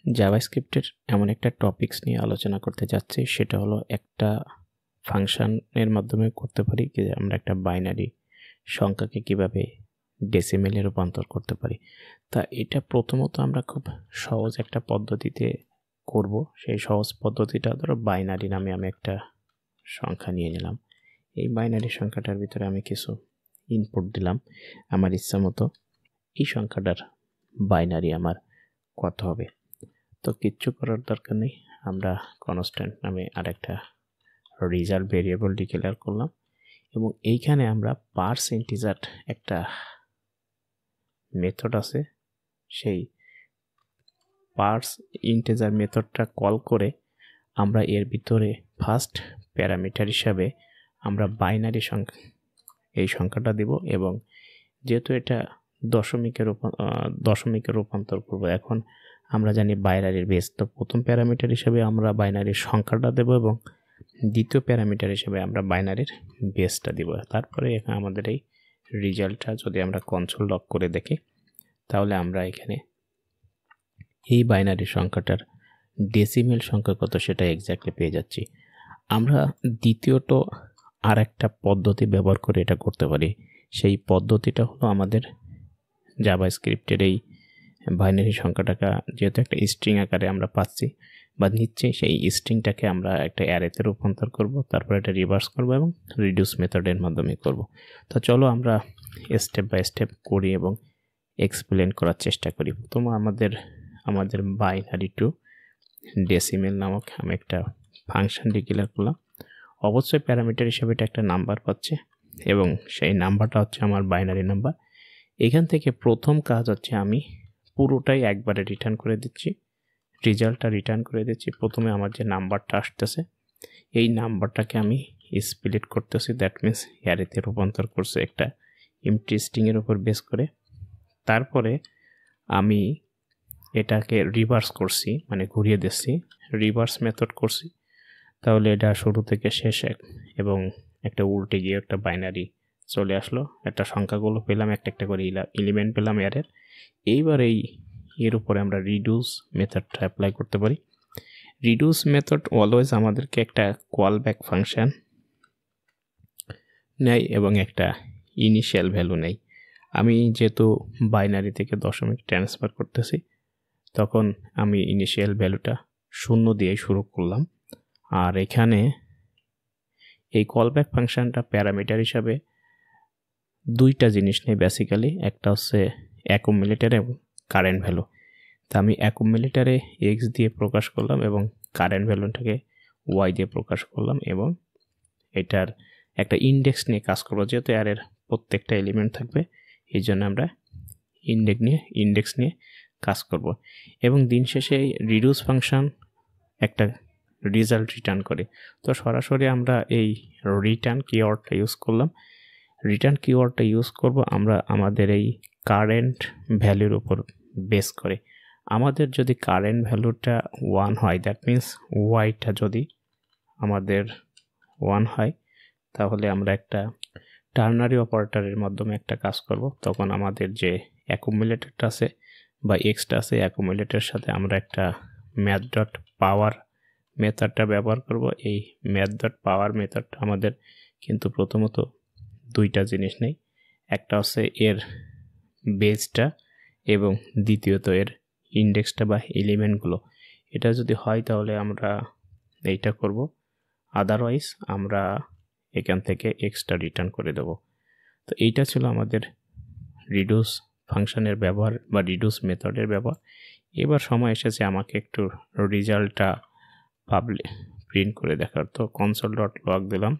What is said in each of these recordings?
জাভাস্ক্রিপ্টের এমন একটা টপিকস নিয়ে আলোচনা করতে যাচ্ছি, সেটা হলো একটা ফাংশনের মাধ্যমে করতে পারি যে আমরা একটা বাইনারি সংখ্যাকে কিভাবে ডেসিমেলে রূপান্তর করতে পারি। তা এটা প্রথমত আমরা খুব সহজ একটা পদ্ধতিতে করব। সেই সহজ পদ্ধতিটা ধরো বাইনারি নামে আমি একটা সংখ্যা নিয়ে নিলাম। এই বাইনারি সংখ্যাটার ভিতরে আমি কিছু ইনপুট দিলাম আমার ইচ্ছা মতো। এই সংখ্যাটার বাইনারি আমার কত হবে? তো কিচ্ছু করার দরকার নেই, আমরা কনস্ট্যান্ট নামে আরেকটা রেজাল্ট ভেরিয়েবল ডিক্লেয়ার করলাম এবং এইখানে আমরা পার্স ইন্টিজার একটা মেথড আছে, সেই পার্স ইন্টিজার মেথডটা কল করে আমরা এর ভিতরে ফার্স্ট প্যারামিটার হিসাবে আমরা বাইনারি সংখ্যা এই সংখ্যাটা দিব এবং যেহেতু এটা দশমিকে রূপান্তর করব, এখন আমরা জানি বাইনারির বেস, তো প্রথম প্যারামিটার হিসেবে আমরা বাইনারির সংখ্যাটা দেব এবং দ্বিতীয় প্যারামিটার হিসেবে আমরা বাইনারির বেসটা দিব। তারপরে এখানে আমাদের এই রেজাল্টটা যদি আমরা কনসোল লক করে দেখি, তাহলে আমরা এখানে এই বাইনারি সংখ্যাটার ডেসিমেল সংখ্যা কত সেটা এক্স্যাক্টলি পেয়ে যাচ্ছি। আমরা দ্বিতীয়ত আর একটা পদ্ধতি ব্যবহার করে এটা করতে পারি। সেই পদ্ধতিটা হলো আমাদের জাভাস্ক্রিপ্টের এই বাইনারি সংখ্যাটাকে যেহেতু একটা স্ট্রিং আকারে আমরা পাচ্ছি বা নিচ্ছি, সেই স্ট্রিংটাকে আমরা একটা অ্যারেতে রূপান্তর করব, তারপর এটা রিভার্স করব এবং রিডিউস মেথডের মাধ্যমে করব। তো চলো আমরা স্টেপ বাই স্টেপ করি এবং এক্সপ্লেন করার চেষ্টা করি। প্রথম আমাদের বাইনারি টু ডেসিমেল নামক আমি একটা ফাংশন ডিক্লেয়ার করলাম। অবশ্যই প্যারামিটার হিসেবে এটা একটা নাম্বার পাচ্ছে এবং সেই নাম্বারটা হচ্ছে আমার বাইনারি নাম্বার। এখান থেকে প্রথম কাজ হচ্ছে আমি পুরোটাই একবারে রিটার্ন করে দিচ্ছি, রেজাল্টটা রিটার্ন করে দিচ্ছি। প্রথমে আমার যে নাম্বারটা আসতেছে এই নাম্বারটাকে আমি স্প্লিট করতেছি, দ্যাট মিনস অ্যারেতে রূপান্তর করছে একটা এমটি স্ট্রিংয়ের উপর বেস করে। তারপরে আমি এটাকে রিভার্স করছি, মানে ঘুরিয়ে দিচ্ছি, রিভার্স মেথড করছি। তাহলে এটা শুরু থেকে শেষ এবং একটা উল্টে গিয়ে একটা বাইনারি চলে আসলো, একটা সংখ্যাগুলো পেলাম, একটা একটা করে এলিমেন্ট পেলাম অ্যারের। এইবার এর উপরে আমরা রিডিউস মেথডটা অ্যাপ্লাই করতে পারি। রিডিউস মেথড অলওয়েজ আমাদেরকে একটা কল ব্যাক ফাংশন নেয় এবং একটা ইনিশিয়াল ভ্যালু নেয়। আমি যেহেতু বাইনারি থেকে দশমিক ট্রান্সফার করতেছি, তখন আমি ইনিশিয়াল ভ্যালুটা 0 দিয়ে শুরু করলাম। আর এখানে এই কলব্যাক ফাংশনটা প্যারামিটার হিসাবে দুইটা জিনিস নেই বেসিক্যালি, একটা হচ্ছে অ্যাকুমুলেটর এবং কারেন্ট ভ্যালু। তা আমি অ্যাকুমুলেটরে এক্স দিয়ে প্রকাশ করলাম এবং কারেন্ট ভ্যালুটাকে ওয়াই দিয়ে প্রকাশ করলাম এবং এটার একটা ইন্ডেক্স নিয়ে কাজ করবো। যেহেতু এর প্রত্যেকটা এলিমেন্ট থাকবে, এই জন্য আমরা ইন্ডেক্স নিয়ে কাজ করব এবং দিন শেষে রিডিউস ফাংশন একটা রেজাল্ট রিটার্ন করে। তো সরাসরি আমরা এই রিটার্ন কিওয়ার্ডটা ইউজ করলাম। রিটার্ন কিওয়ার্ডটা ইউজ করব আমরা আমাদের এই কারেন্ট ভ্যালুর উপর বেস করে। আমাদের যদি কারেন্ট ভ্যালুটা 1 হয়, দ্যাট মিন্স ওয়াইটা যদি আমাদের 1 হয়, তাহলে আমরা একটা টার্নারি অপারেটরের মাধ্যমে একটা কাজ করব। তখন আমাদের যে অ্যাকুমুলেটরটা আছে বা এক্সটা আছে, অ্যাকুমুলেটরের সাথে আমরা একটা ম্যাথ ডট পাওয়ার মেথডটা ব্যবহার করব। এই ম্যাথ ডট পাওয়ার মেথডটা আমাদের কিন্তু প্রথমত দুইটা জিনিস নেই, একটা হচ্ছে এর বেসটা এবং দ্বিতীয়ত এর ইন্ডেক্সটা বা এলিমেন্টগুলো। এটা যদি হয় তাহলে আমরা এইটা করব, আদারওয়াইজ আমরা এখান থেকে এক্সট্রা রিটার্ন করে দেব। তো এইটা ছিল আমাদের রিডিউস ফাংশনের ব্যবহার বা রিডিউস মেথডের ব্যবহার। এবার সময় এসেছে আমাকে একটু রেজাল্টটা প্রিন্ট করে দেখার। তো কনসোল ডট লগ দিলাম,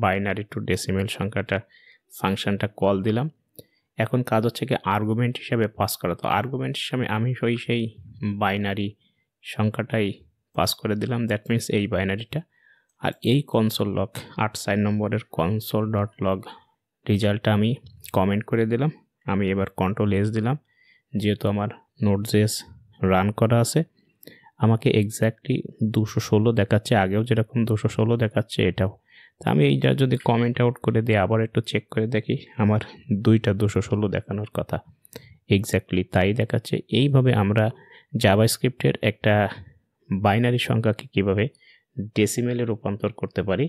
বাইনারি টু ডেসিমেল সংখ্যাটা ফাংশনটা কল দিলাম। এখন কাজ হচ্ছে কি আর্গুমেন্ট হিসাবে পাস করা। তো আর্গুমেন্ট হিসাবে আমি সেই বাইনারি সংখ্যাটাই পাস করে দিলাম, দ্যাট মিনস এই বাইনারিটা। আর এই কনসোল লগ 8 নম্বরের কনসোল ডট লগ রেজাল্টটা আমি কমেন্ট করে দিলাম। আমি এবার কন্ট্রোল এস দিলাম, যেহেতু আমার নোড.js রান করা আছে, আমাকে এক্স্যাক্টলি 216 দেখাচ্ছে, আগেও যেরকম 216 দেখাচ্ছে এটাও। তা আমি এইটা যদি কমেন্ট আউট করে দিই, আবার একটু চেক করে দেখি, আমার দুইটা 216 দেখানোর কথা, এক্স্যাক্টলি তাই দেখাচ্ছে। এইভাবে আমরা জাভাস্ক্রিপ্টের একটা বাইনারি সংখ্যাকে কিভাবে ডেসিমেলে রূপান্তর করতে পারি